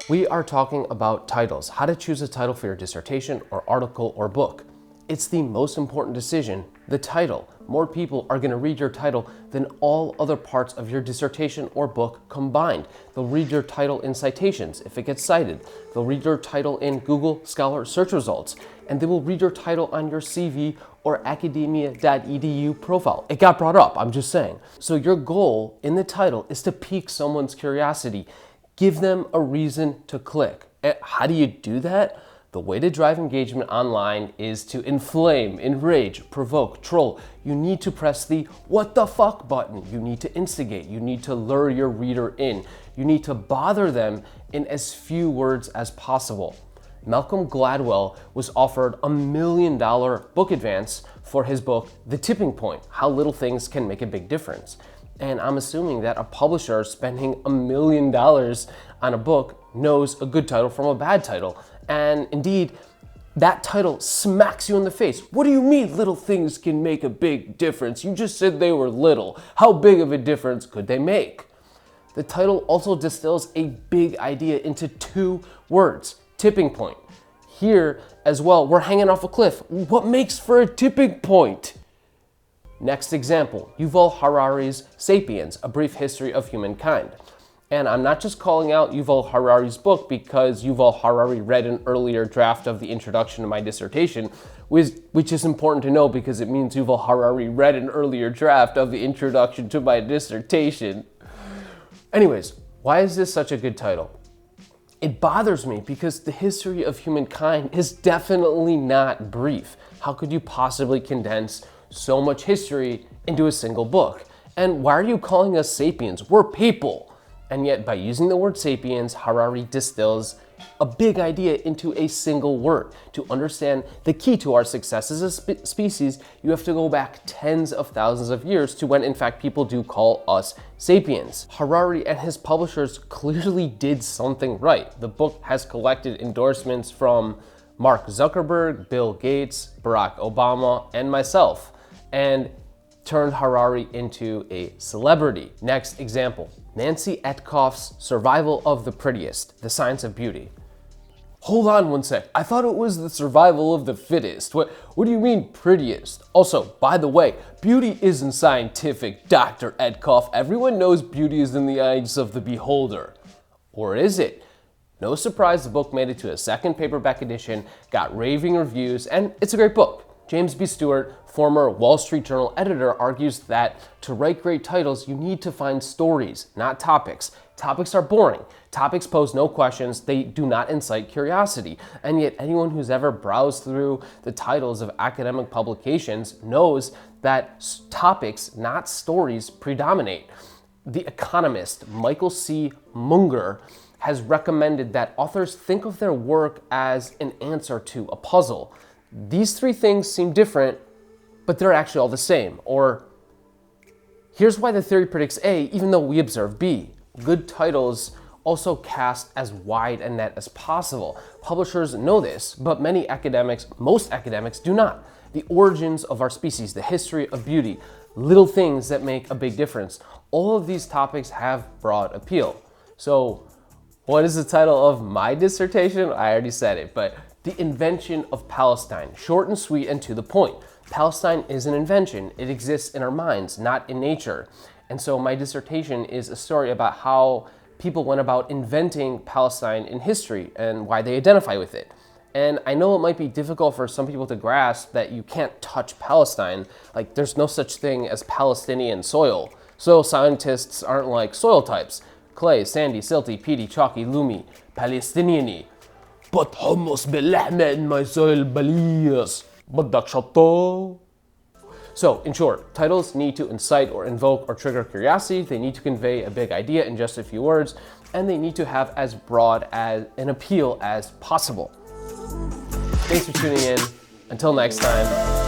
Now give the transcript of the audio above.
We are talking about titles, how to choose a title for your dissertation or article or book. It's the most important decision, the title. More people are going to read your title than all other parts of your dissertation or book combined. They'll read your title in citations if it gets cited. They'll read your title in Google Scholar search results. And they will read your title on your CV or academia.edu profile. It got brought up, I'm just saying. So your goal in the title is to pique someone's curiosity. Give them a reason to click. And how do you do that? The way to drive engagement online is to inflame, enrage, provoke, troll. You need to press the what the fuck button. You need to instigate. You need to lure your reader in. You need to bother them in as few words as possible. Malcolm Gladwell was offered $1 million book advance for his book, The Tipping Point, How Little Things Can Make a Big Difference. And I'm assuming that a publisher spending $1 million on a book knows a good title from a bad title. And indeed, that title smacks you in the face. What do you mean little things can make a big difference? You just said they were little. How big of a difference could they make? The title also distills a big idea into 2 words, tipping point. Here as well, we're hanging off a cliff. What makes for a tipping point? Next example, Yuval Harari's Sapiens, A Brief History of Humankind. And I'm not just calling out Yuval Harari's book because Yuval Harari read an earlier draft of the introduction to my dissertation, which is important to know because it means Yuval Harari read an earlier draft of the introduction to my dissertation. Anyways, why is this such a good title? It bothers me because the history of humankind is definitely not brief. How could you possibly condense so much history into a single book? And why are you calling us sapiens? We're people. And yet by using the word sapiens, Harari distills a big idea into a single word. To understand the key to our success as a species, you have to go back tens of thousands of years to when in fact people do call us sapiens. Harari and his publishers clearly did something right. The book has collected endorsements from Mark Zuckerberg, Bill Gates, Barack Obama, and myself, and turned Harari into a celebrity. Next example, Nancy Etkoff's Survival of the Prettiest, The Science of Beauty. Hold on one sec, I thought it was the survival of the fittest. What do you mean prettiest? Also, by the way, beauty isn't scientific, Dr. Etkoff. Everyone knows beauty is in the eyes of the beholder. Or is it? No surprise the book made it to a second paperback edition, got raving reviews, and it's a great book. James B. Stewart, former Wall Street Journal editor, argues that to write great titles, you need to find stories, not topics. Topics are boring. Topics pose no questions. They do not incite curiosity. And yet anyone who's ever browsed through the titles of academic publications knows that topics, not stories, predominate. The economist Michael C. Munger has recommended that authors think of their work as an answer to a puzzle. These 3 things seem different, but they're actually all the same. Or, here's why the theory predicts A, even though we observe B. Good titles also cast as wide a net as possible. Publishers know this, but most academics do not. The origins of our species, the history of beauty, little things that make a big difference. All of these topics have broad appeal. So, what is the title of my dissertation? I already said it, but The Invention of Palestine, short and sweet and to the point. Palestine is an invention. It exists in our minds, not in nature. And so my dissertation is a story about how people went about inventing Palestine in history and why they identify with it. And I know it might be difficult for some people to grasp that you can't touch Palestine. Like, there's no such thing as Palestinian soil. Soil scientists aren't like soil types. Clay, sandy, silty, peaty, chalky, loomy, Palestinian-y. But hummus باللحمة in my soil بليس بدك شطة. So, in short, titles need to incite or invoke or trigger curiosity. They need to convey a big idea in just a few words, and they need to have as broad as an appeal as possible. Thanks for tuning in. Until next time.